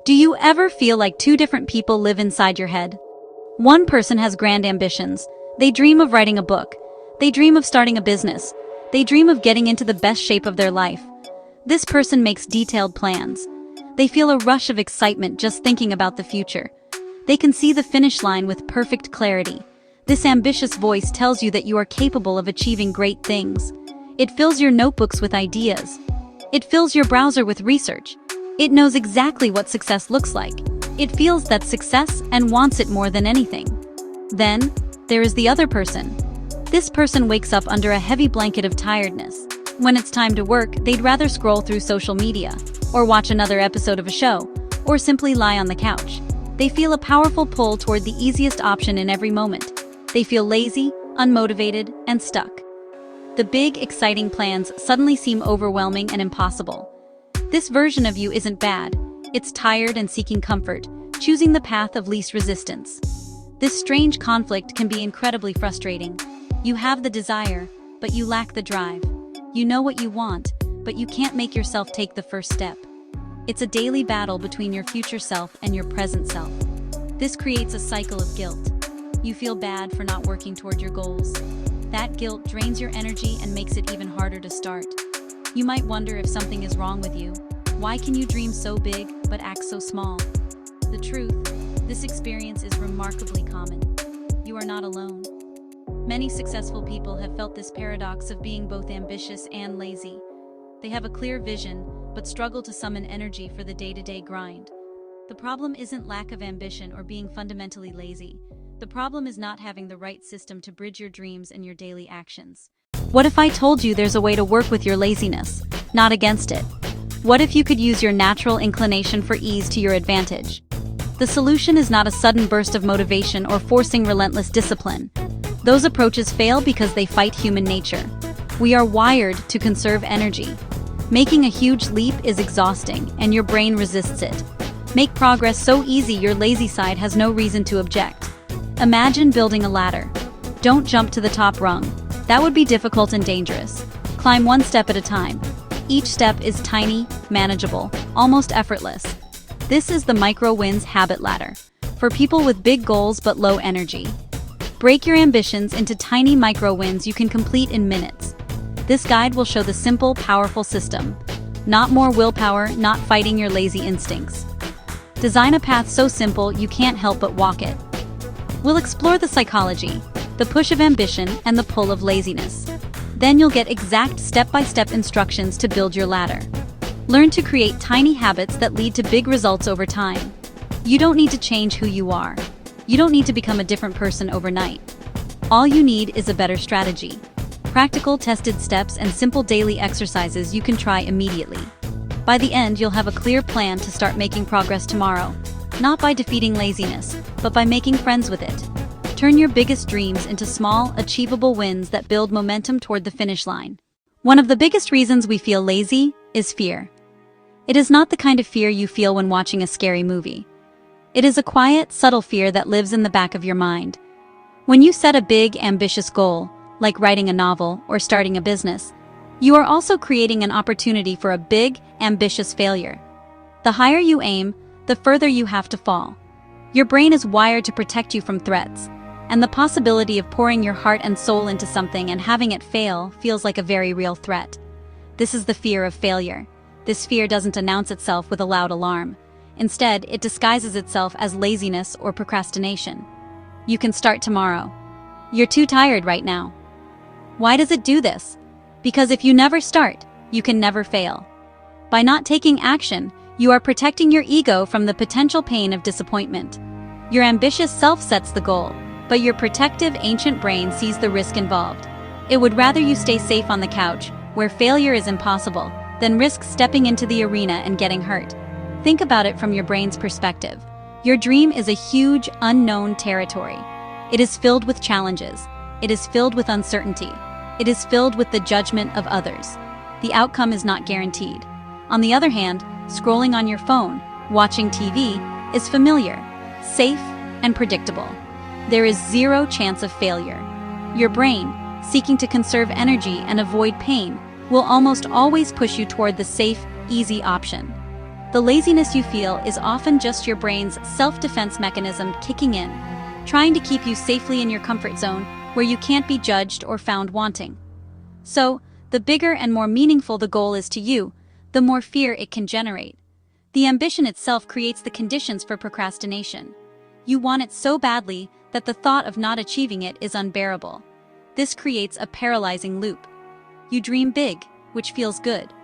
Do you ever feel like two different people live inside your head? One person has grand ambitions. They dream of writing a book. They dream of starting a business. They dream of getting into the best shape of their life. This person makes detailed plans. They feel a rush of excitement just thinking about the future. They can see the finish line with perfect clarity. This ambitious voice tells you that you are capable of achieving great things. It fills your notebooks with ideas. It fills your browser with research. It knows exactly what success looks like. It feels that success and wants it more than anything. Then, there is the other person. This person wakes up under a heavy blanket of tiredness. When it's time to work, they'd rather scroll through social media, or watch another episode of a show, or simply lie on the couch. They feel a powerful pull toward the easiest option in every moment. They feel lazy, unmotivated, and stuck. The big, exciting plans suddenly seem overwhelming and impossible. This version of you isn't bad. It's tired and seeking comfort, choosing the path of least resistance. This strange conflict can be incredibly frustrating. You have the desire, but you lack the drive. You know what you want, but you can't make yourself take the first step. It's a daily battle between your future self and your present self. This creates a cycle of guilt. You feel bad for not working toward your goals. That guilt drains your energy and makes it even harder to start. You might wonder if something is wrong with you. Why can you dream so big but act so small? The truth, this experience is remarkably common. You are not alone. Many successful people have felt this paradox of being both ambitious and lazy. They have a clear vision, but struggle to summon energy for the day-to-day grind. The problem isn't lack of ambition or being fundamentally lazy. The problem is not having the right system to bridge your dreams and your daily actions. What if I told you there's a way to work with your laziness, not against it? What if you could use your natural inclination for ease to your advantage? The solution is not a sudden burst of motivation or forcing relentless discipline. Those approaches fail because they fight human nature. We are wired to conserve energy. Making a huge leap is exhausting, and your brain resists it. Make progress so easy your lazy side has no reason to object. Imagine building a ladder. Don't jump to the top rung. That would be difficult and dangerous. Climb one step at a time. Each step is tiny, manageable, almost effortless. This is the Micro-Wins Habit Ladder, for people with big goals but low energy. Break your ambitions into tiny micro-wins you can complete in minutes. This guide will show the simple, powerful system. Not more willpower, not fighting your lazy instincts. Design a path so simple you can't help but walk it. We'll explore the psychology, the push of ambition, and the pull of laziness. Then you'll get exact step-by-step instructions to build your ladder. Learn to create tiny habits that lead to big results over time. You don't need to change who you are. You don't need to become a different person overnight. All you need is a better strategy. Practical, tested steps and simple daily exercises you can try immediately. By the end, you'll have a clear plan to start making progress tomorrow. Not by defeating laziness, but by making friends with it. Turn your biggest dreams into small, achievable wins that build momentum toward the finish line. One of the biggest reasons we feel lazy is fear. It is not the kind of fear you feel when watching a scary movie. It is a quiet, subtle fear that lives in the back of your mind. When you set a big, ambitious goal, like writing a novel or starting a business, you are also creating an opportunity for a big, ambitious failure. The higher you aim, the further you have to fall. Your brain is wired to protect you from threats, and the possibility of pouring your heart and soul into something and having it fail feels like a very real threat. This is the fear of failure. This fear doesn't announce itself with a loud alarm. Instead, it disguises itself as laziness or procrastination. You can start tomorrow. You're too tired right now. Why does it do this? Because if you never start, you can never fail. By not taking action, you are protecting your ego from the potential pain of disappointment. Your ambitious self sets the goal, but your protective ancient brain sees the risk involved. It would rather you stay safe on the couch, where failure is impossible, than risk stepping into the arena and getting hurt. Think about it from your brain's perspective. Your dream is a huge, unknown territory. It is filled with challenges. It is filled with uncertainty. It is filled with the judgment of others. The outcome is not guaranteed. On the other hand, scrolling on your phone, watching TV, is familiar, safe, and predictable. There is zero chance of failure. Your brain, seeking to conserve energy and avoid pain, will almost always push you toward the safe, easy option. The laziness you feel is often just your brain's self-defense mechanism kicking in, trying to keep you safely in your comfort zone where you can't be judged or found wanting. So, the bigger and more meaningful the goal is to you, the more fear it can generate. The ambition itself creates the conditions for procrastination. You want it so badly that the thought of not achieving it is unbearable. This creates a paralyzing loop. You dream big, which feels good.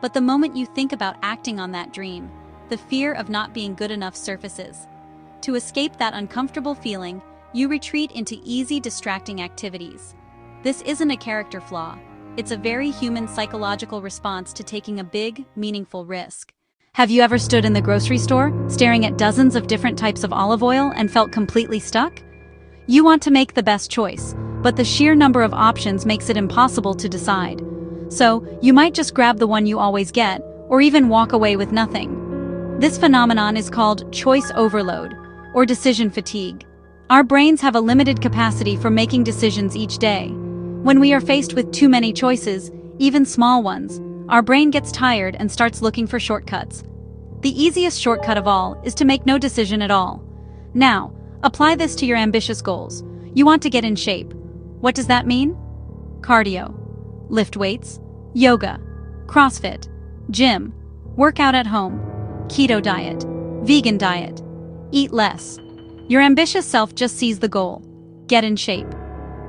But the moment you think about acting on that dream, the fear of not being good enough surfaces. To escape that uncomfortable feeling, you retreat into easy, distracting activities. This isn't a character flaw. It's a very human psychological response to taking a big, meaningful risk. Have you ever stood in the grocery store, staring at dozens of different types of olive oil and felt completely stuck? You want to make the best choice, but the sheer number of options makes it impossible to decide. So, you might just grab the one you always get, or even walk away with nothing. This phenomenon is called choice overload, or decision fatigue. Our brains have a limited capacity for making decisions each day. When we are faced with too many choices, even small ones, our brain gets tired and starts looking for shortcuts. The easiest shortcut of all is to make no decision at all. Now, apply this to your ambitious goals. You want to get in shape. What does that mean? Cardio, lift weights, yoga, CrossFit, gym, workout at home, keto diet, vegan diet, eat less. Your ambitious self just sees the goal, get in shape.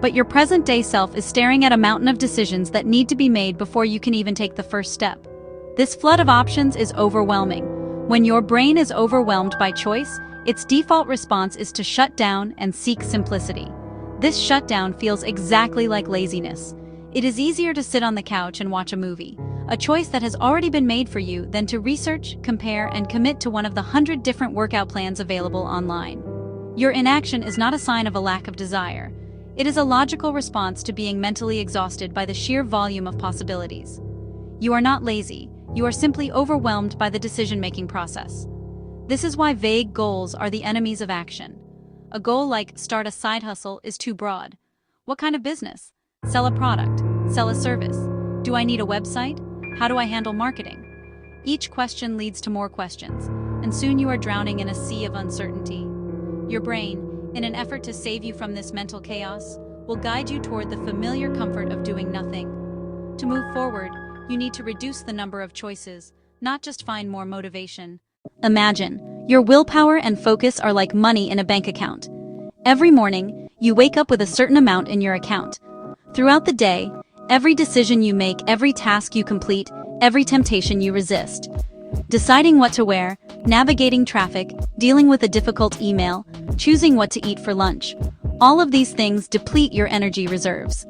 But your present-day self is staring at a mountain of decisions that need to be made before you can even take the first step. This flood of options is overwhelming. When your brain is overwhelmed by choice, its default response is to shut down and seek simplicity. This shutdown feels exactly like laziness. It is easier to sit on the couch and watch a movie, a choice that has already been made for you, than to research, compare, and commit to one of the 100 different workout plans available online. Your inaction is not a sign of a lack of desire. It is a logical response to being mentally exhausted by the sheer volume of possibilities. You are not lazy, you are simply overwhelmed by the decision-making process. This is why vague goals are the enemies of action. A goal like start a side hustle is too broad. What kind of business? Sell a product? Sell a service? Do I need a website? How do I handle marketing? Each question leads to more questions, and soon you are drowning in a sea of uncertainty. Your brain, in an effort to save you from this mental chaos, will guide you toward the familiar comfort of doing nothing. To move forward, you need to reduce the number of choices, not just find more motivation. Imagine, your willpower and focus are like money in a bank account. Every morning, you wake up with a certain amount in your account. Throughout the day, every decision you make, every task you complete, every temptation you resist. Deciding what to wear, navigating traffic, dealing with a difficult email, choosing what to eat for lunch. All of these things deplete your energy reserves.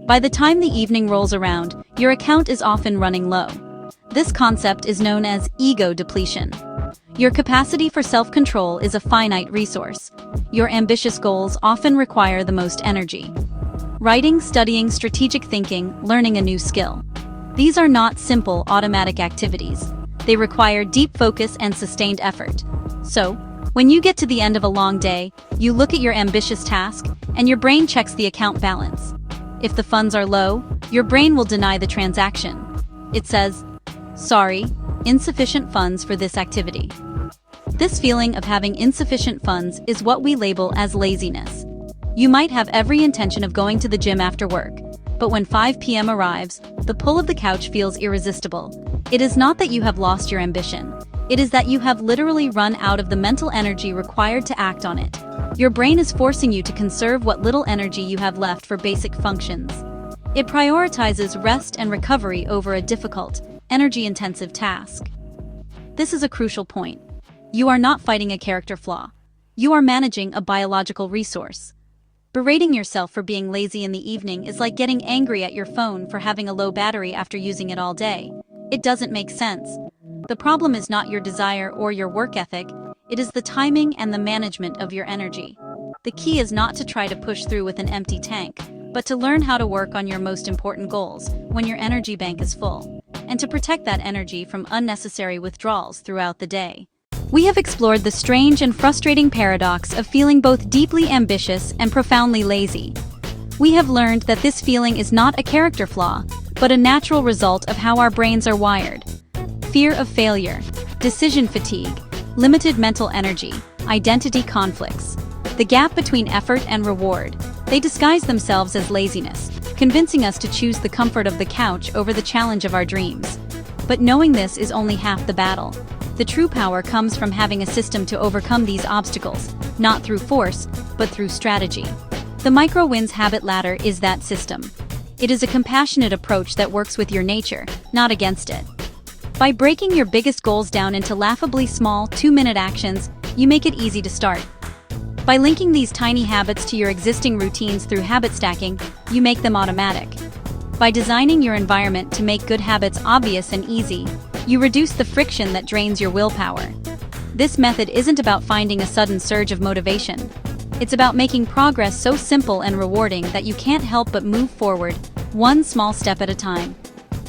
By the time the evening rolls around, your account is often running low. This concept is known as ego depletion. Your capacity for self-control is a finite resource. Your ambitious goals often require the most energy. Writing, studying, strategic thinking, learning a new skill. These are not simple, automatic activities. They require deep focus and sustained effort. So, when you get to the end of a long day, you look at your ambitious task, and your brain checks the account balance. If the funds are low, your brain will deny the transaction. It says, "Sorry, insufficient funds for this activity." This feeling of having insufficient funds is what we label as laziness. You might have every intention of going to the gym after work, but when 5 p.m. arrives, the pull of the couch feels irresistible. It is not that you have lost your ambition. It is that you have literally run out of the mental energy required to act on it. Your brain is forcing you to conserve what little energy you have left for basic functions. It prioritizes rest and recovery over a difficult, energy-intensive task. This is a crucial point. You are not fighting a character flaw. You are managing a biological resource. Berating yourself for being lazy in the evening is like getting angry at your phone for having a low battery after using it all day. It doesn't make sense. The problem is not your desire or your work ethic, it is the timing and the management of your energy. The key is not to try to push through with an empty tank, but to learn how to work on your most important goals when your energy bank is full, and to protect that energy from unnecessary withdrawals throughout the day. We have explored the strange and frustrating paradox of feeling both deeply ambitious and profoundly lazy. We have learned that this feeling is not a character flaw, but a natural result of how our brains are wired. Fear of failure. decision fatigue, limited mental energy, identity conflicts. The gap between effort and reward. They disguise themselves as laziness, convincing us to choose the comfort of the couch over the challenge of our dreams. But knowing this is only half the battle. The true power comes from having a system to overcome these obstacles, not through force, but through strategy. The Micro-Wins Habit Ladder is that system. It is a compassionate approach that works with your nature, not against it. By breaking your biggest goals down into laughably small, 2-minute actions, you make it easy to start. By linking these tiny habits to your existing routines through habit stacking, you make them automatic. By designing your environment to make good habits obvious and easy, you reduce the friction that drains your willpower. This method isn't about finding a sudden surge of motivation. It's about making progress so simple and rewarding that you can't help but move forward, one small step at a time.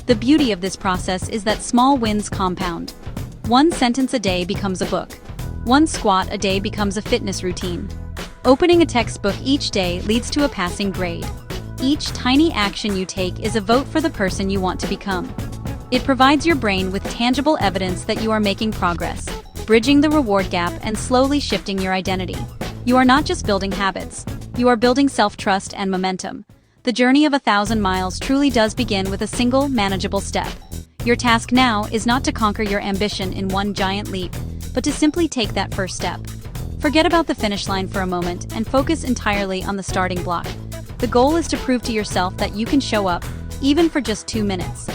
The beauty of this process is that small wins compound. One sentence a day becomes a book. One squat a day becomes a fitness routine. Opening a textbook each day leads to a passing grade. Each tiny action you take is a vote for the person you want to become. It provides your brain with tangible evidence that you are making progress, bridging the reward gap and slowly shifting your identity. You are not just building habits, you are building self-trust and momentum. The journey of 1,000 miles truly does begin with a single, manageable step. Your task now is not to conquer your ambition in one giant leap, but to simply take that first step. Forget about the finish line for a moment and focus entirely on the starting block. The goal is to prove to yourself that you can show up, even for just 2 minutes.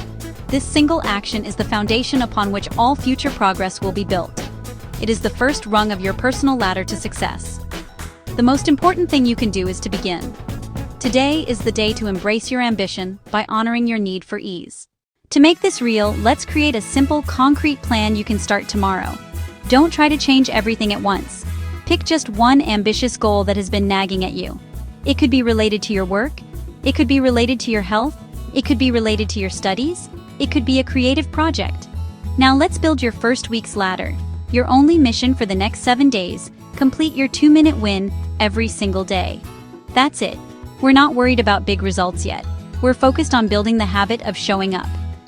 This single action is the foundation upon which all future progress will be built. It is the first rung of your personal ladder to success. The most important thing you can do is to begin. Today is the day to embrace your ambition by honoring your need for ease. To make this real, let's create a simple, concrete plan you can start tomorrow. Don't try to change everything at once. Pick just one ambitious goal that has been nagging at you. It could be related to your work, it could be related to your health, it could be related to your studies, it could be a creative project. Now let's build your first week's ladder. Your only mission for the next 7 days, complete your 2-minute win every single day. That's it. We're not worried about big results yet. We're focused on building the habit of showing up.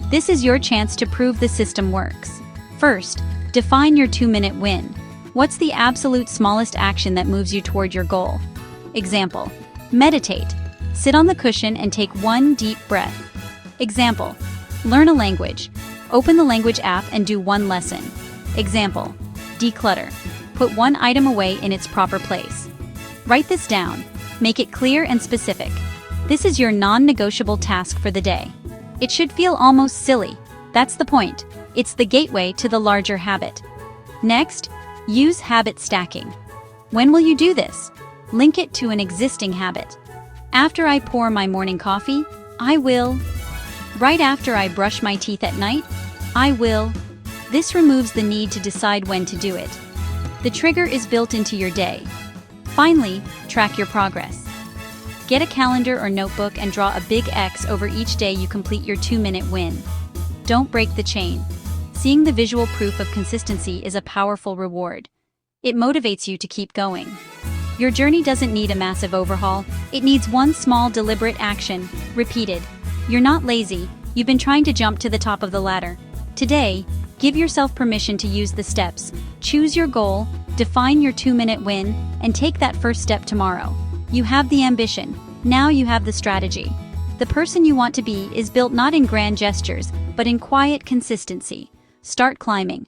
This is your chance to prove the system works. First, define your 2-minute win. What's the absolute smallest action that moves you toward your goal? Example: meditate. Sit on the cushion and take one deep breath. Example: learn a language. Open the language app and do one lesson. Example: declutter. Put one item away in its proper place. Write this down. Make it clear and specific. This is your non-negotiable task for the day. It should feel almost silly. That's the point. It's the gateway to the larger habit. Next, use habit stacking. When will you do this? Link it to an existing habit. After I pour my morning coffee, I will. Right after I brush my teeth at night, I will. This removes the need to decide when to do it. The trigger is built into your day. Finally, track your progress. Get a calendar or notebook and draw a big X over each day you complete your 2-minute win. Don't break the chain. Seeing the visual proof of consistency is a powerful reward. It motivates you to keep going. Your journey doesn't need a massive overhaul. It needs one small, deliberate action, repeated. You're not lazy. You've been trying to jump to the top of the ladder. Today, give yourself permission to use the steps. Choose your goal, define your 2-minute win, and take that first step tomorrow. You have the ambition. Now you have the strategy. The person you want to be is built not in grand gestures, but in quiet consistency. Start climbing.